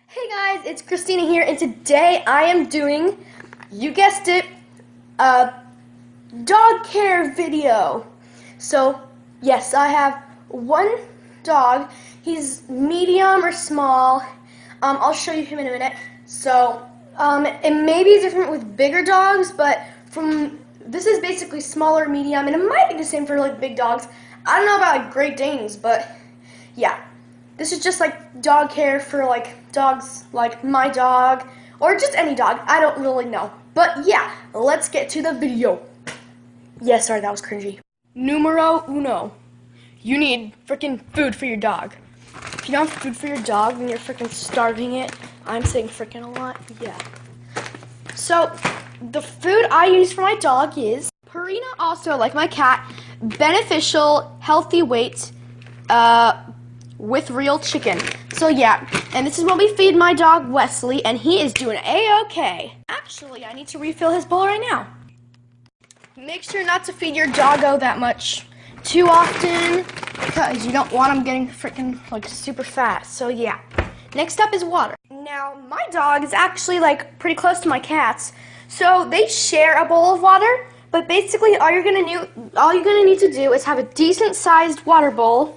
Hey guys, it's Christina here, and today I am doing, you guessed it, a dog care video. So, yes, I have one dog. He's medium or small. I'll show you him in a minute. So, it may be different with bigger dogs, but this is basically smaller, medium, and it might be the same for like big dogs. I don't know about like Great Danes, but yeah. This is just like dog care for like dogs like my dog or just any dog. I don't really know. But yeah, let's get to the video. Yeah, sorry, that was cringy. Numero uno. You need freaking food for your dog. If you don't have food for your dog, then you're freaking starving it. I'm saying freaking a lot. Yeah. So, the food I use for my dog is Purina Also, like my cat, beneficial, healthy weight, with real chicken. So yeah, and this is what we feed my dog Wesley, and he is doing A-okay. Actually, I need to refill his bowl right now. Make sure not to feed your doggo that much too often, because you don't want him getting freaking like super fat. So yeah. Next up is water. Now, my dog is actually like pretty close to my cat's, so they share a bowl of water, but basically all you're gonna need to do is have a decent sized water bowl.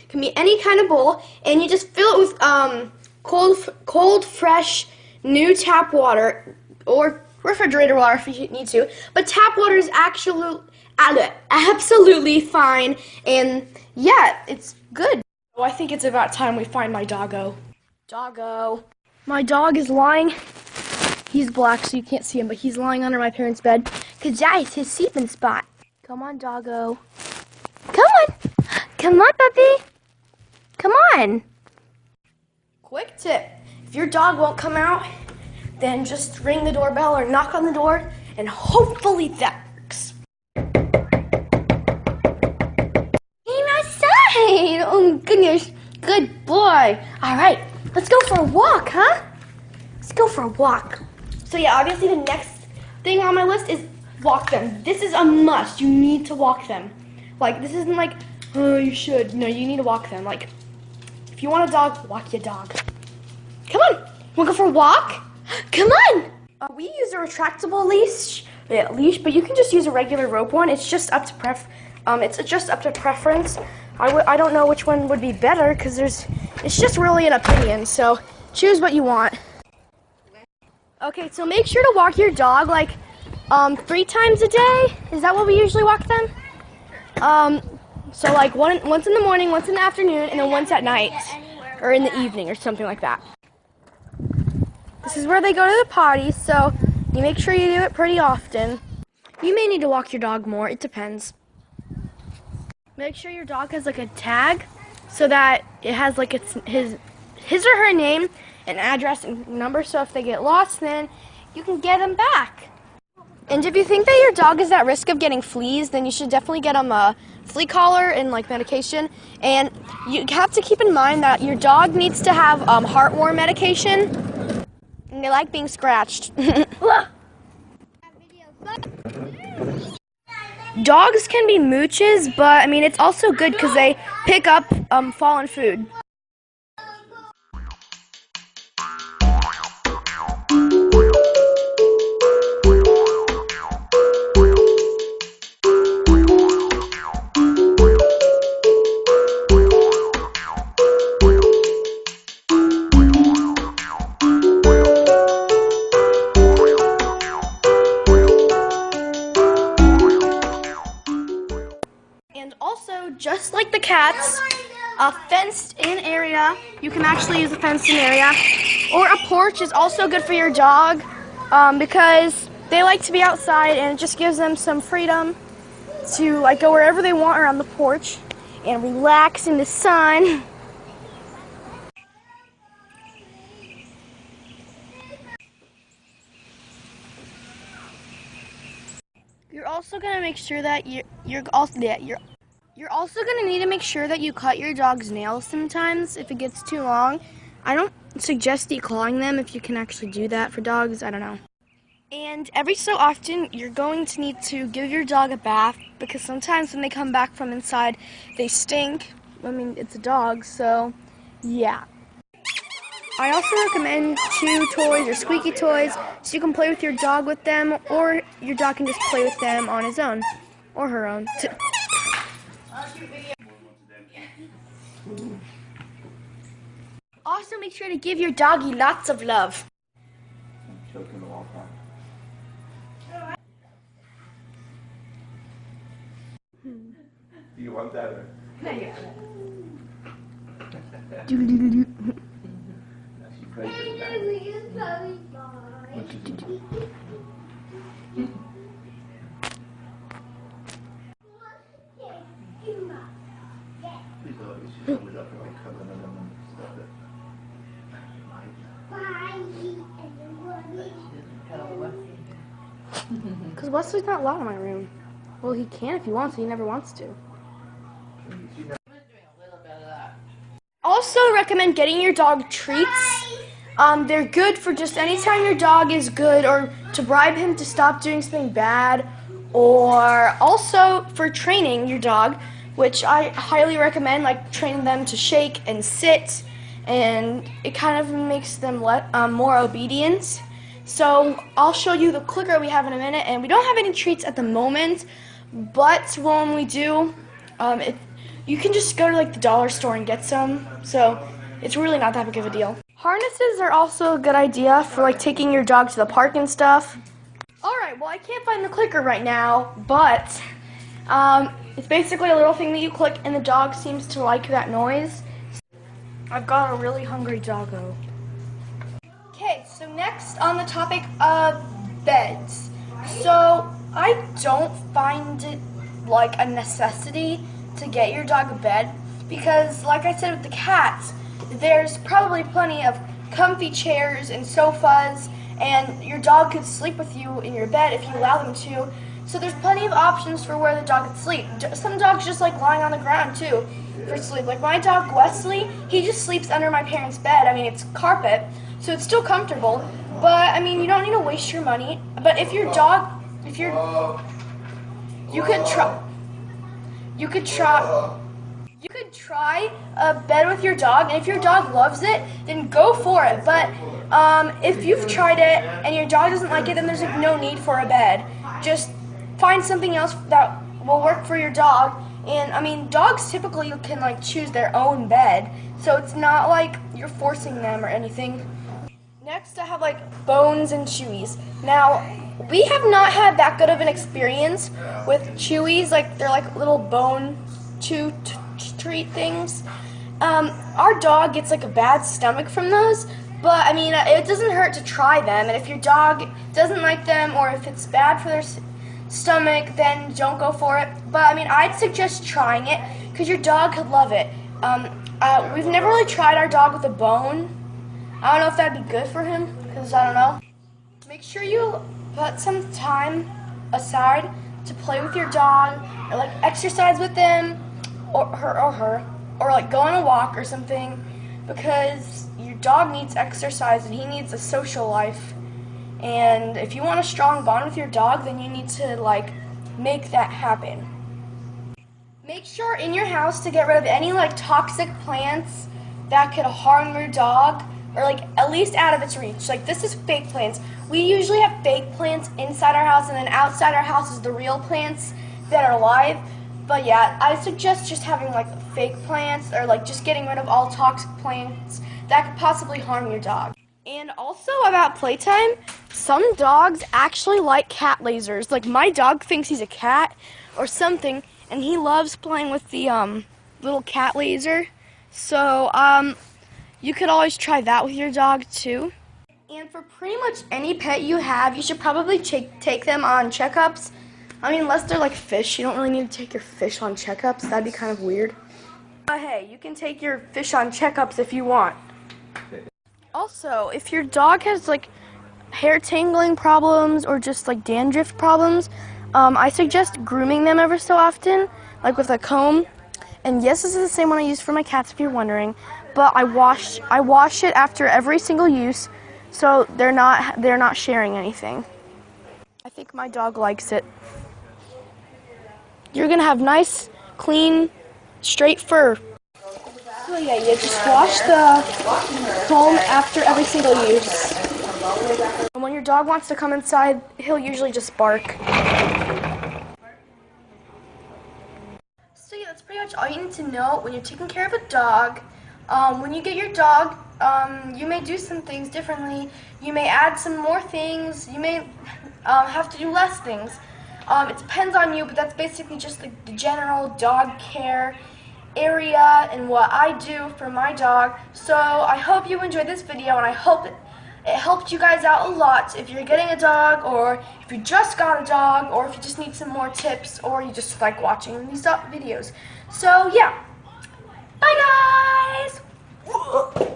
Can be any kind of bowl, and you just fill it with cold, fresh, new tap water or refrigerator water if you need to. But tap water is absolutely fine, and yeah, it's good. Oh, I think it's about time we find my doggo. Doggo. My dog is lying. He's black, so you can't see him, but he's lying under my parents' bed because that is his sleeping spot. Come on, doggo. Come on. Come on, puppy. Come on. Quick tip. If your dog won't come out, then just ring the doorbell or knock on the door, and hopefully that works. Came outside. Oh, goodness. Good boy. All right. Let's go for a walk, huh? Let's go for a walk. So yeah, obviously the next thing on my list is walk them. This is a must. You need to walk them. Like, this isn't like, oh, you should. No, you need to walk them. Like, if you want a dog, walk your dog. Come on. Wanna go for a walk? Come on. We use a retractable leash, but you can just use a regular rope one. It's just up to preference. I don't know which one would be better because it's just really an opinion. So choose what you want. Okay, so make sure to walk your dog like 3 times a day. Is that what we usually walk them? So like once in the morning, once in the afternoon, and then once at night, or in the evening, or something like that. This is where they go to the potty, so you make sure you do it pretty often. You may need to walk your dog more, it depends. Make sure your dog has like a tag, so that it has like his or her name, and address, and number, so if they get lost, then you can get them back. And if you think that your dog is at risk of getting fleas, then you should definitely get them a flea collar and like medication. And you have to keep in mind that your dog needs to have heartworm medication. And they like being scratched. Dogs can be mooches, but I mean it's also good because they pick up fallen food. And also, just like the cats, a fenced-in area, you can actually use a fenced-in area, or a porch is also good for your dog because they like to be outside, and it just gives them some freedom to like go wherever they want around the porch and relax in the sun. You're also gonna make sure that you're also gonna need to make sure that you cut your dog's nails sometimes if it gets too long. I don't suggest declawing them if you can actually do that for dogs. I don't know. And every so often, you're going to need to give your dog a bath because sometimes when they come back from inside, they stink. I mean, it's a dog, so yeah. I also recommend chew toys or squeaky toys so you can play with your dog with them, or your dog can just play with them on his own or her own. Also, make sure to give your doggy lots of love. Do you want that? Or? No, yeah. Because Wesley's not allowed in my room. Well, he can if he wants. He never wants to. Also recommend getting your dog treats. They're good for just anytime your dog is good, or to bribe him to stop doing something bad, or also for training your dog, which I highly recommend, like training them to shake and sit, and it kind of makes them more obedient. So I'll show you the clicker we have in a minute, and we don't have any treats at the moment, but when we do, you can just go to like the dollar store and get some, so it's really not that big of a deal. Harnesses are also a good idea for like taking your dog to the park and stuff. Alright, well I can't find the clicker right now, but it's basically a little thing that you click and the dog seems to like that noise. I've got a really hungry doggo. Okay, so next on the topic of beds. So I don't find it like a necessity to get your dog a bed because, like I said with the cats, there's probably plenty of comfy chairs and sofas, and your dog could sleep with you in your bed if you allow them to. So there's plenty of options for where the dog could sleep. Some dogs just like lying on the ground too for sleep. Like my dog Wesley, he just sleeps under my parents' bed. I mean, it's carpet, so it's still comfortable. But I mean, you don't need to waste your money. But if your dog, you could try a bed with your dog, and if your dog loves it, then go for it. But if you've tried it and your dog doesn't like it, then there's like no need for a bed. Just find something else that will work for your dog. And I mean, dogs typically can like choose their own bed, so it's not like you're forcing them or anything. Next, I have like Bones and Chewies. Now, we have not had that good of an experience with Chewies. Like they're like little bone chew treat things. Our dog gets like a bad stomach from those, but I mean, it doesn't hurt to try them. And if your dog doesn't like them, or if it's bad for their stomach, then don't go for it. But I mean, I'd suggest trying it because your dog could love it. We've never really tried our dog with a bone. I don't know if that'd be good for him, because I don't know. Make sure you put some time aside to play with your dog, or like exercise with them, or her, or like go on a walk or something, because your dog needs exercise and he needs a social life. And if you want a strong bond with your dog, then you need to like make that happen. Make sure in your house to get rid of any like toxic plants that could harm your dog, or like at least out of its reach. Like this is fake plants. We usually have fake plants inside our house, and then outside our house is the real plants that are live. But yeah, I suggest just having like fake plants, or like just getting rid of all toxic plants that could possibly harm your dog. And also about playtime, some dogs actually like cat lasers. Like my dog thinks he's a cat or something, and he loves playing with the little cat laser. So you could always try that with your dog too. And for pretty much any pet you have, you should probably take them on checkups. I mean, unless they're like fish, you don't really need to take your fish on checkups. That'd be kind of weird. But hey, you can take your fish on checkups if you want. Also, if your dog has like hair tangling problems or just like dandruff problems, I suggest grooming them ever so often, like with a comb. And yes, this is the same one I use for my cats if you're wondering, but I wash it after every single use, so they're not sharing anything. I think my dog likes it. You're gonna have nice, clean, straight fur. So So yeah, you just wash the foam after every single use. And when your dog wants to come inside, he'll usually just bark. So yeah, that's pretty much all you need to know when you're taking care of a dog. When you get your dog, you may do some things differently. You may add some more things. You may have to do less things. It depends on you, but that's basically just the general dog care area and what I do for my dog. So I hope you enjoyed this video, and I hope it helped you guys out a lot if you're getting a dog, or if you just got a dog, or if you just need some more tips, or you just like watching these videos. So yeah, bye guys!